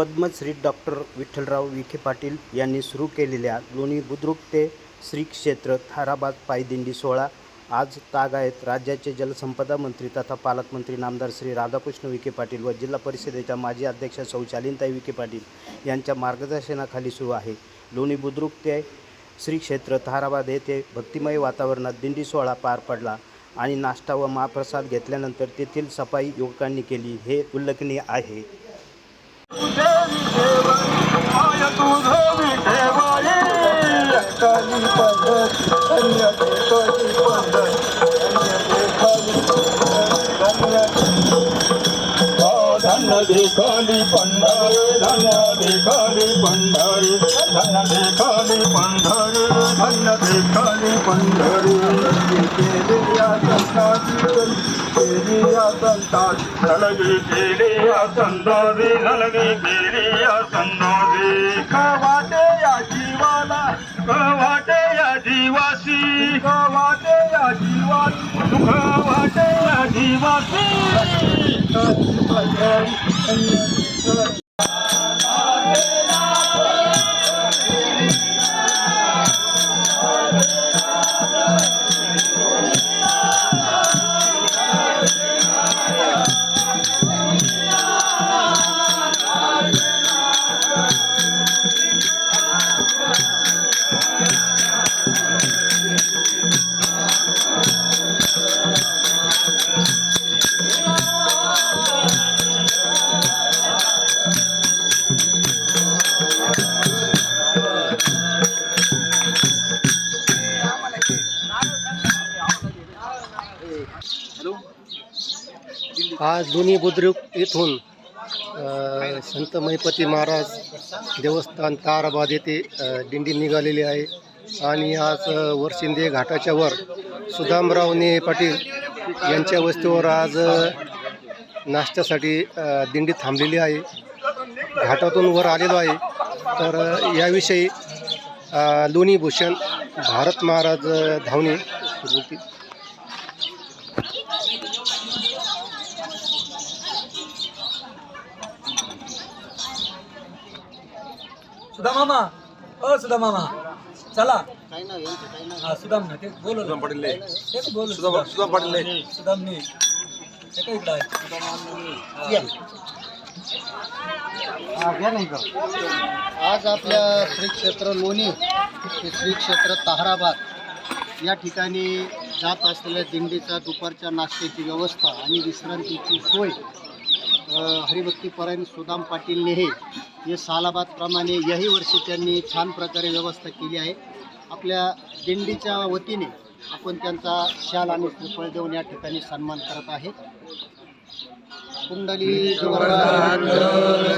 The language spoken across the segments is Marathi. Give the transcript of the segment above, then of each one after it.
पद्मश्री डॉक्टर विठ्ठलराव विखे पाटील यांनी सुरू केलेल्या लोणी बुद्रुक ते श्री क्षेत्र थाराबाद पायदिंडी सोहळा आज तागायत राज्याचे जलसंपदा मंत्री तथा पालकमंत्री नामदार श्री राधाकृष्ण विखे पाटील व जिल्हा परिषदेच्या माजी अध्यक्षा सौ शालिनीताई विखे पाटील यांच्या मार्गदर्शनाखाली सुरू आहे। लोणी बुद्रुक ते श्री क्षेत्र थाराबाद येथे भक्तिमय वातावरणात दिंडी सोहळा पार पडला आणि नाश्ता व महाप्रसाद घेतल्यानंतर तेथील सफाई युवकांनी केली, हे उल्लेखनीय आहे। धन्य देखली पंढरी, धन्य देखली पंढरी, धन्य देखली पंढरी, धन्य देखली पंढरी। केलिया संताजी, नलगी केलिया संताजी, नलगी केलिया संताजी। कवाटे या जीवाला, कवाटे या जीवासी, कवाटे या जीवासी, सुख वाटे या जीवासी। आज लोणी बुद्रुक येथून संत महिपती महाराज देवस्थान ताराबाद येथे दिंडी निघालेली आहे आणि आज वरशिंदे घाटाच्या वर सुदामरावने पाटील यांच्या वस्तीवर आज नाश्त्यासाठी दिंडी थांबलेली आहे। घाटातून वर आलेलो आहे। तर याविषयी लोणी भूषण भारत महाराज धावणे बोलतील। सुधा मामा, ओ सुधा मामा, चला हाँ सुदाम ना, ते बोलो सुदाम पाटील, ते बोलो सुदाम पाटील, सुदाम ने ते काय इकडे आज आपल्या श्री क्षेत्र लोणी ते श्री क्षेत्र ताहराबाद या ठिकाणी जात असलेल्या दिंडीचा दुपारच्या नाश्त्याची व्यवस्था आणि विश्रांतीची सोय हरिभक्तीपरायण सुदाम पाटील नेहे हे सालाबादप्रमाणे याही वर्षी त्यांनी छान प्रकारे व्यवस्था केली आहे। आपल्या दिंडीच्या वतीने आपण त्यांचा शाल आणि श्रीफळ देऊन या ठिकाणी सन्मान करत आहे। कुंडली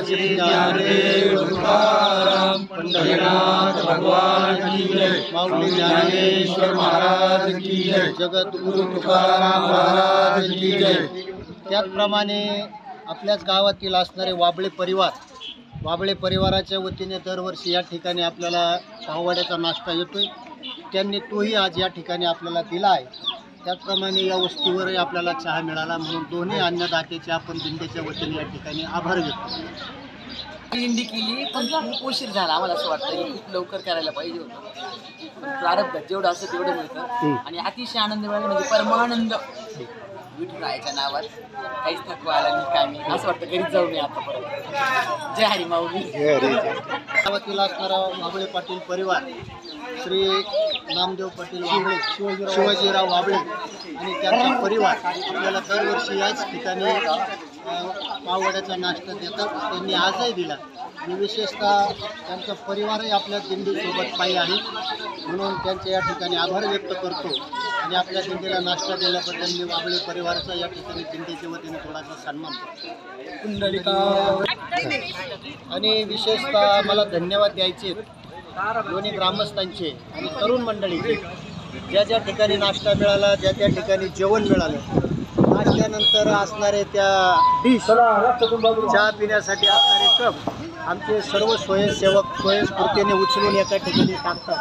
श्री ज्ञानेश्वर तुकाराम पंढरीनाथ भगवान की जय, माऊली ज्ञानेश्वर महाराज की जय, जगद्गुरु तुकाराम महाराज की जय। त्याचप्रमाणे आपल्याच गावातील असणारे वाबळे परिवाराच्या वतीने दरवर्षी या ठिकाणी आपल्याला पाववाड्याचा नाश्ता येतोय, त्यांनी तोही आज या ठिकाणी आपल्याला दिला आहे। त्याचप्रमाणे या वस्तीवरही आपल्याला चहा मिळाला, म्हणून दोन्ही अन्नदात्याचे आपण दिंडीच्या वतीने या ठिकाणी आभार व्यक्त करतो। दिंडी केली पण खूप उशीर झाला, आम्हाला असं वाटतं की खूप लवकर करायला पाहिजे होतं। प्रारब्ध जेवढं असं तेवढं मिळतं आणि अतिशय आनंद मिळाला, म्हणजे परमानंद विठुरायाच्या नावात काहीच थकवा आला नाही, काय नाही, असं वाटतं घरीच जाऊ नये आता परत। जय हरी माऊली। गावातील असणारा वाबळे पाटील परिवार, श्री नामदेव पाटील वाबळे, शिवाजीराव वाबळे आणि त्यांचा परिवार आपल्याला दरवर्षी याच ठिकाणी पाववाड्याचा नाश्ता देतात, त्यांनी आजही दिला आणि विशेषतः त्यांचा परिवारही आपल्या दिंडीसोबत पायी आहे, म्हणून त्यांचे या ठिकाणी आभार व्यक्त करतो आणि आपल्या दिंडीला नाश्ता दिल्याबद्दल मी वाबळे परिवाराचा या ठिकाणी दिंडीच्या वतीने थोडासा सन्मान करतो। कुंडलिका आणि विशेषतः मला धन्यवाद द्यायचे दोन्ही ग्रामस्थांचे आणि तरुण मंडळीचे, ज्या ज्या ठिकाणी नाश्ता मिळाला, ज्या त्या ठिकाणी जेवण मिळालं, नाश्त्यानंतर असणारे त्या डिश, चहा पिण्यासाठी असणारे कप आमचे सर्व स्वयंसेवक स्वयंस्फूर्तीने उचलून एका ठिकाणी टाकतात।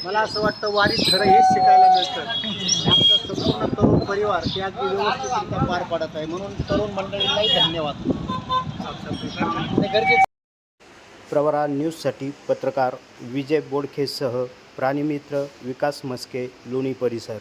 मला असं वाटतं वारीत खरं हेच शिकायला मिळतं। आमचा संपूर्ण तरुण परिवार ते अगदी व्यवस्थितरित्या पार पडत आहे, म्हणून तरुण मंडळींनाही धन्यवाद। ते गरजेचं. प्रवरा न्यूजसाठी पत्रकार विजय बोडखेसह प्राणीमित्र विकास मस्के लोणी परिसर.